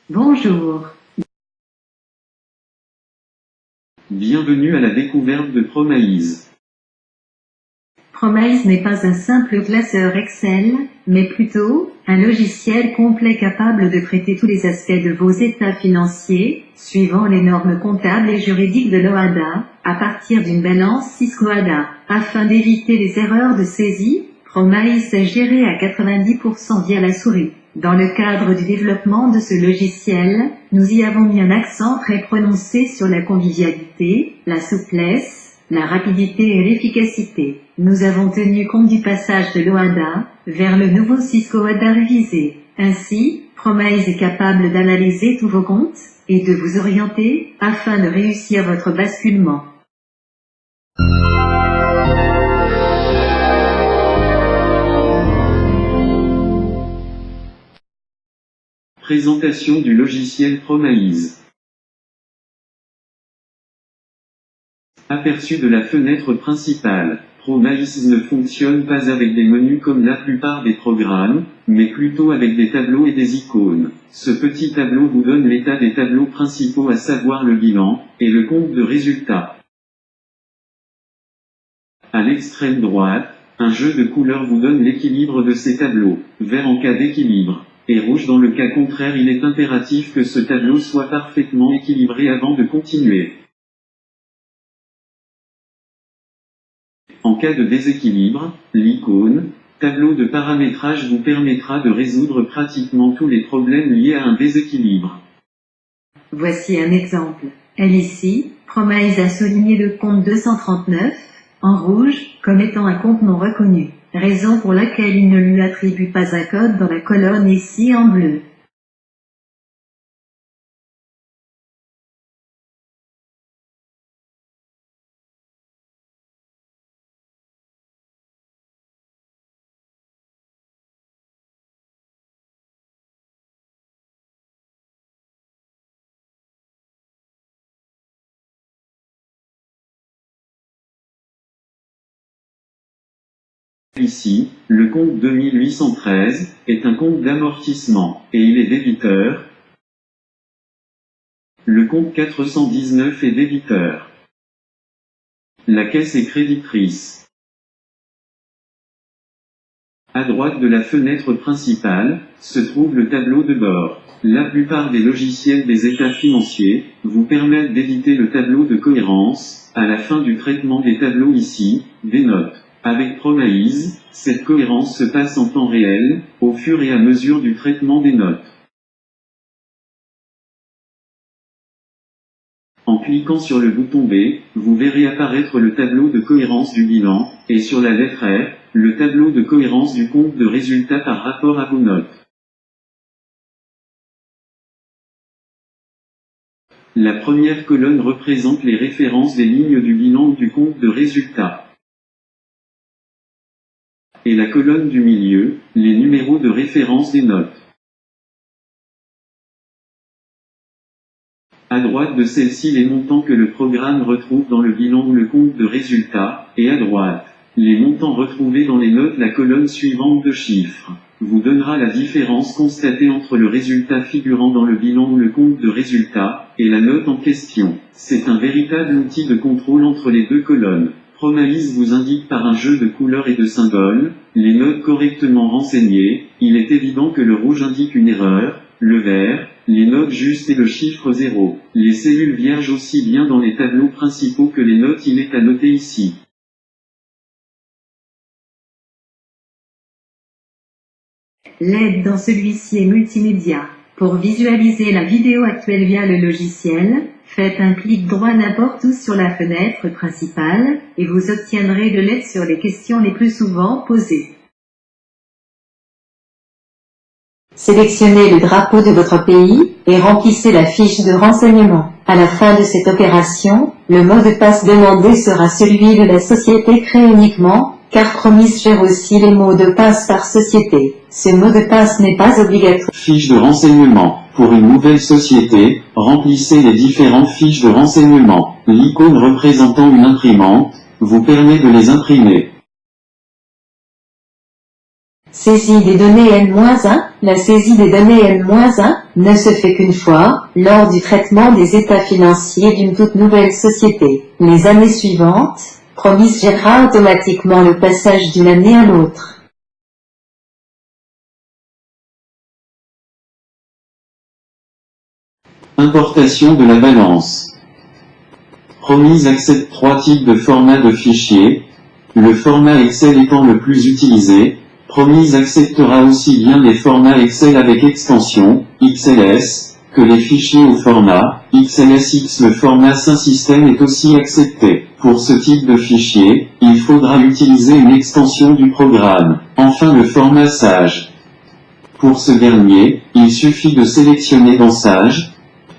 Bonjour. Bienvenue à la découverte de ProMaïs. ProMaïs n'est pas un simple classeur Excel, mais plutôt un logiciel complet capable de traiter tous les aspects de vos états financiers, suivant les normes comptables et juridiques de l'OHADA, à partir d'une balance Cisco-HADA. Afin d'éviter les erreurs de saisie, ProMaïs est géré à 90% via la souris. Dans le cadre du développement de ce logiciel, nous y avons mis un accent très prononcé sur la convivialité, la souplesse, la rapidité et l'efficacité. Nous avons tenu compte du passage de l'OHADA vers le nouveau Cisco-HADA révisé. Ainsi, ProMaïs est capable d'analyser tous vos comptes et de vous orienter afin de réussir votre basculement. Présentation du logiciel ProMaïs. Aperçu de la fenêtre principale. ProMaïs ne fonctionne pas avec des menus comme la plupart des programmes, mais plutôt avec des tableaux et des icônes. Ce petit tableau vous donne l'état des tableaux principaux, à savoir le bilan et le compte de résultats. À l'extrême droite, un jeu de couleurs vous donne l'équilibre de ces tableaux. Vert en cas d'équilibre, et rouge dans le cas contraire. Il est impératif que ce tableau soit parfaitement équilibré avant de continuer. En cas de déséquilibre, l'icône « Tableau de paramétrage » vous permettra de résoudre pratiquement tous les problèmes liés à un déséquilibre. Voici un exemple. Ici, ProMaïs a souligné le compte 239, en rouge, comme étant un compte non reconnu, raison pour laquelle il ne lui attribue pas un code dans la colonne ici en bleu. Ici, le compte 2813 est un compte d'amortissement, et il est débiteur. Le compte 419 est débiteur. La caisse est créditrice. À droite de la fenêtre principale, se trouve le tableau de bord. La plupart des logiciels des états financiers vous permettent d'éditer le tableau de cohérence, à la fin du traitement des tableaux ici, des notes. Avec ProMaïs, cette cohérence se passe en temps réel, au fur et à mesure du traitement des notes. En cliquant sur le bouton B, vous verrez apparaître le tableau de cohérence du bilan, et sur la lettre R, le tableau de cohérence du compte de résultats par rapport à vos notes. La première colonne représente les références des lignes du bilan ou du compte de résultats. Et la colonne du milieu, les numéros de référence des notes. À droite de celle-ci, les montants que le programme retrouve dans le bilan ou le compte de résultats, et à droite, les montants retrouvés dans les notes. La colonne suivante de chiffres vous donnera la différence constatée entre le résultat figurant dans le bilan ou le compte de résultats, et la note en question. C'est un véritable outil de contrôle entre les deux colonnes. ProMaïs vous indique par un jeu de couleurs et de symboles les notes correctement renseignées. Il est évident que le rouge indique une erreur, le vert, les notes justes et le chiffre 0. Les cellules vierges aussi bien dans les tableaux principaux que les notes. Il est à noter ici. L'aide dans celui-ci est multimédia. Pour visualiser la vidéo actuelle via le logiciel, faites un clic droit n'importe où sur la fenêtre principale, et vous obtiendrez de l'aide sur les questions les plus souvent posées. Sélectionnez le drapeau de votre pays, et remplissez la fiche de renseignement. À la fin de cette opération, le mot de passe demandé sera celui de la société créée uniquement, car ProMaïs gère aussi les mots de passe par société. Ce mot de passe n'est pas obligatoire. Fiche de renseignement. Pour une nouvelle société, remplissez les différentes fiches de renseignement. L'icône représentant une imprimante vous permet de les imprimer. Saisie des données N-1. La saisie des données N-1 ne se fait qu'une fois, lors du traitement des états financiers d'une toute nouvelle société. Les années suivantes, Promis gérera automatiquement le passage d'une année à l'autre. Importation de la balance. Promis accepte 3 types de formats de fichiers. Le format Excel étant le plus utilisé, Promis acceptera aussi bien les formats Excel avec extension, XLS, que les fichiers au format, XLSX. Le format Synsystem est aussi accepté. Pour ce type de fichier, il faudra utiliser une extension du programme. Enfin le format Sage. Pour ce dernier, il suffit de sélectionner dans Sage,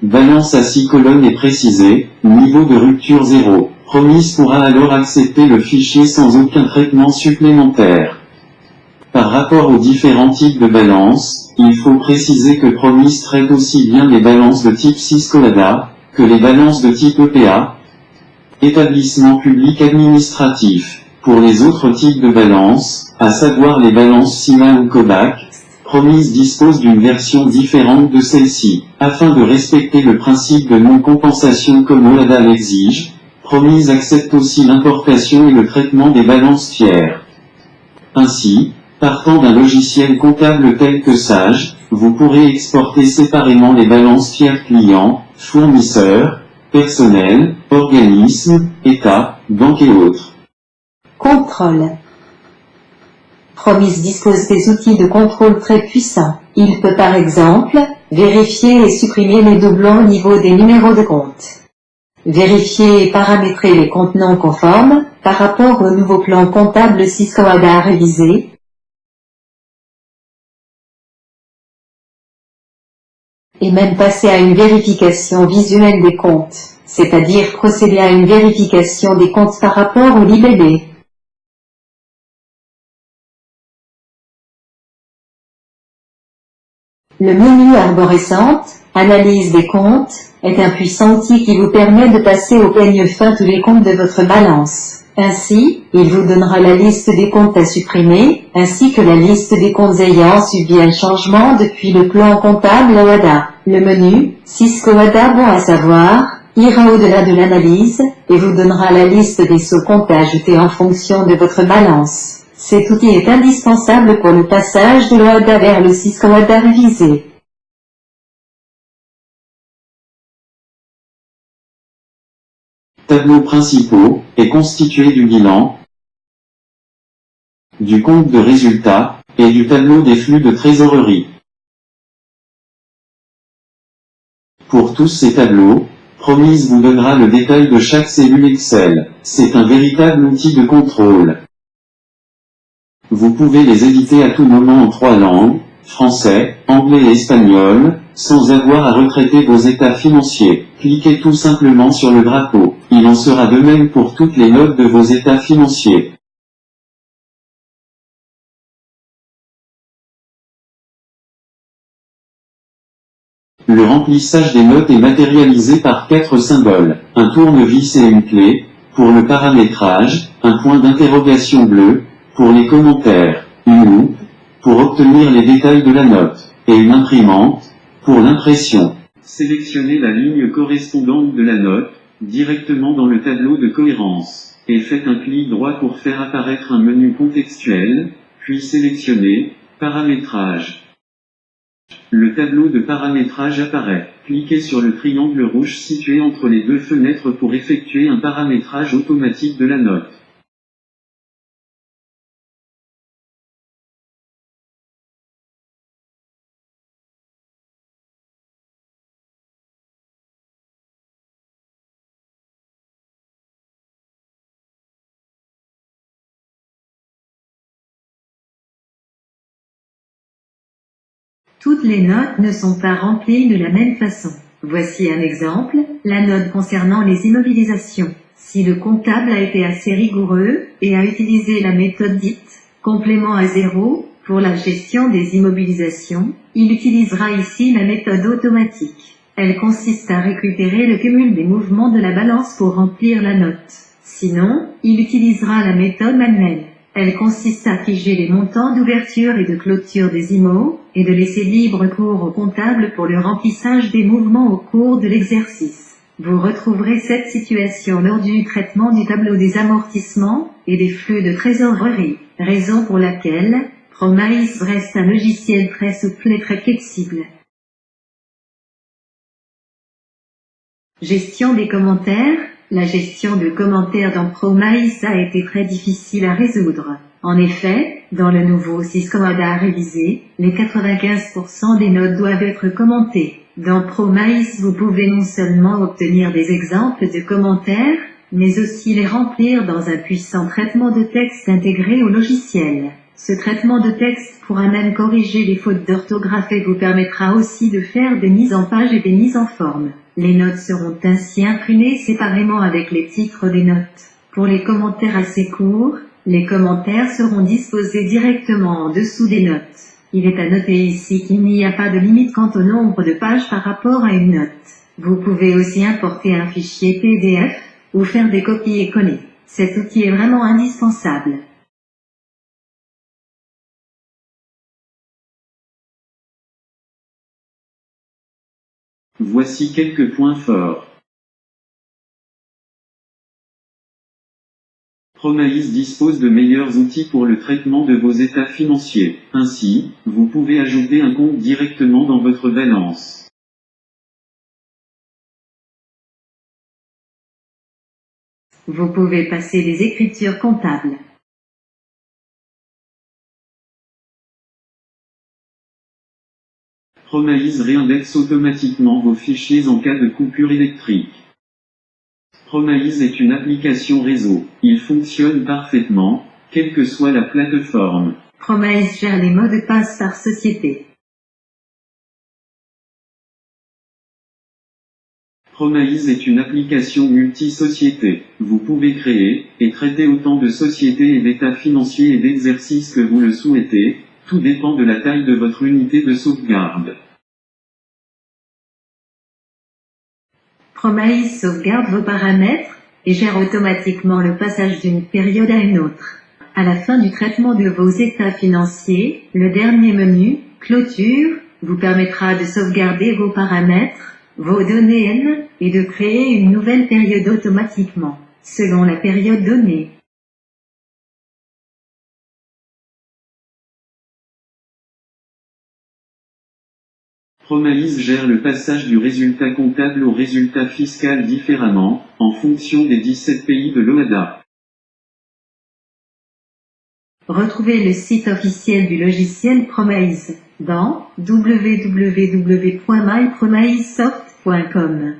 balance à 6 colonnes et préciser, niveau de rupture 0. Promis pourra alors accepter le fichier sans aucun traitement supplémentaire. Par rapport aux différents types de balances, il faut préciser que Promis traite aussi bien les balances de type Cisco-ADA, que les balances de type EPA, établissement public administratif. Pour les autres types de balances, à savoir les balances CIMA ou COBAC, Promis dispose d'une version différente de celle-ci. Afin de respecter le principe de non-compensation comme OADA l'exige, Promis accepte aussi l'importation et le traitement des balances tiers. Ainsi, partant d'un logiciel comptable tel que Sage, vous pourrez exporter séparément les balances tiers clients, fournisseurs, personnel, organismes, État, banques et autres. Contrôle. Promis dispose des outils de contrôle très puissants. Il peut par exemple, vérifier et supprimer les doublons au niveau des numéros de compte. Vérifier et paramétrer les comptes non conformes, par rapport au nouveau plan comptable Cisco-ADA révisé. Et même passer à une vérification visuelle des comptes, c'est-à-dire procéder à une vérification des comptes par rapport au LIBD. Le menu arborescente, analyse des comptes, est un puissant outil qui vous permet de passer au peigne fin tous les comptes de votre balance. Ainsi, il vous donnera la liste des comptes à supprimer, ainsi que la liste des comptes ayant subi un changement depuis le plan comptable OADA. Le menu, Cisco-ADA bon à savoir, ira au-delà de l'analyse, et vous donnera la liste des sous-comptes à ajouter en fonction de votre balance. Cet outil est indispensable pour le passage de l'OADA vers le Cisco-ADA révisé. Tableaux principaux est constitué du bilan, du compte de résultat, et du tableau des flux de trésorerie. Pour tous ces tableaux, Promis vous donnera le détail de chaque cellule Excel. C'est un véritable outil de contrôle. Vous pouvez les éditer à tout moment en 3 langues, français, anglais et espagnol, sans avoir à retraiter vos états financiers. Cliquez tout simplement sur le drapeau. Il en sera de même pour toutes les notes de vos états financiers. Le remplissage des notes est matérialisé par 4 symboles, un tournevis et une clé, pour le paramétrage, un point d'interrogation bleu, pour les commentaires, une loupe, pour obtenir les détails de la note, et une imprimante, pour l'impression. Sélectionnez la ligne correspondante de la note, directement dans le tableau de cohérence, et faites un clic droit pour faire apparaître un menu contextuel, puis sélectionnez « Paramétrage ». Le tableau de paramétrage apparaît. Cliquez sur le triangle rouge situé entre les 2 fenêtres pour effectuer un paramétrage automatique de la note. Toutes les notes ne sont pas remplies de la même façon. Voici un exemple, la note concernant les immobilisations. Si le comptable a été assez rigoureux, et a utilisé la méthode dite « complément à zéro » pour la gestion des immobilisations, il utilisera ici la méthode automatique. Elle consiste à récupérer le cumul des mouvements de la balance pour remplir la note. Sinon, il utilisera la méthode manuelle. Elle consiste à figer les montants d'ouverture et de clôture des IMO, et de laisser libre cours au comptable pour le remplissage des mouvements au cours de l'exercice. Vous retrouverez cette situation lors du traitement du tableau des amortissements et des flux de trésorerie, raison pour laquelle Promise reste un logiciel très souple et très flexible. Gestion des commentaires. La gestion de commentaires dans Promise a été très difficile à résoudre. En effet, dans le nouveau Syscomada révisé, les 95% des notes doivent être commentées. Dans Promise, vous pouvez non seulement obtenir des exemples de commentaires, mais aussi les remplir dans un puissant traitement de texte intégré au logiciel. Ce traitement de texte pourra même corriger les fautes d'orthographe et vous permettra aussi de faire des mises en page et des mises en forme. Les notes seront ainsi imprimées séparément avec les titres des notes. Pour les commentaires assez courts, les commentaires seront disposés directement en dessous des notes. Il est à noter ici qu'il n'y a pas de limite quant au nombre de pages par rapport à une note. Vous pouvez aussi importer un fichier PDF, ou faire des copier-coller. Cet outil est vraiment indispensable. Voici quelques points forts. Promise dispose de meilleurs outils pour le traitement de vos états financiers. Ainsi, vous pouvez ajouter un compte directement dans votre balance. Vous pouvez passer des écritures comptables. Promise réindexe automatiquement vos fichiers en cas de coupure électrique. Promise est une application réseau. Il fonctionne parfaitement, quelle que soit la plateforme. Promise gère les mots de passe par société. Promise est une application multi-société. Vous pouvez créer et traiter autant de sociétés et d'états financiers et d'exercices que vous le souhaitez, tout dépend de la taille de votre unité de sauvegarde. Promise sauvegarde vos paramètres et gère automatiquement le passage d'une période à une autre. À la fin du traitement de vos états financiers, le dernier menu, Clôture, vous permettra de sauvegarder vos paramètres, vos données N, et de créer une nouvelle période automatiquement, selon la période donnée. Promise gère le passage du résultat comptable au résultat fiscal différemment, en fonction des 17 pays de l'OHADA. Retrouvez le site officiel du logiciel Promise dans www.mypromisesoft.com.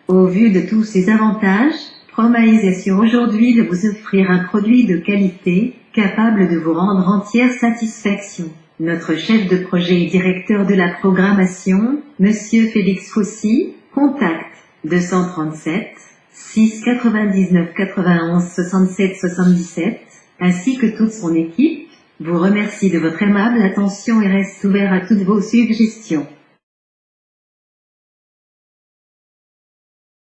Au vu de tous ces avantages, Promise est sûr aujourd'hui de vous offrir un produit de qualité, capable de vous rendre entière satisfaction. Notre chef de projet et directeur de la programmation, Monsieur Félix Faussy, contact 237 699 91 67 77, ainsi que toute son équipe, vous remercie de votre aimable attention et reste ouvert à toutes vos suggestions.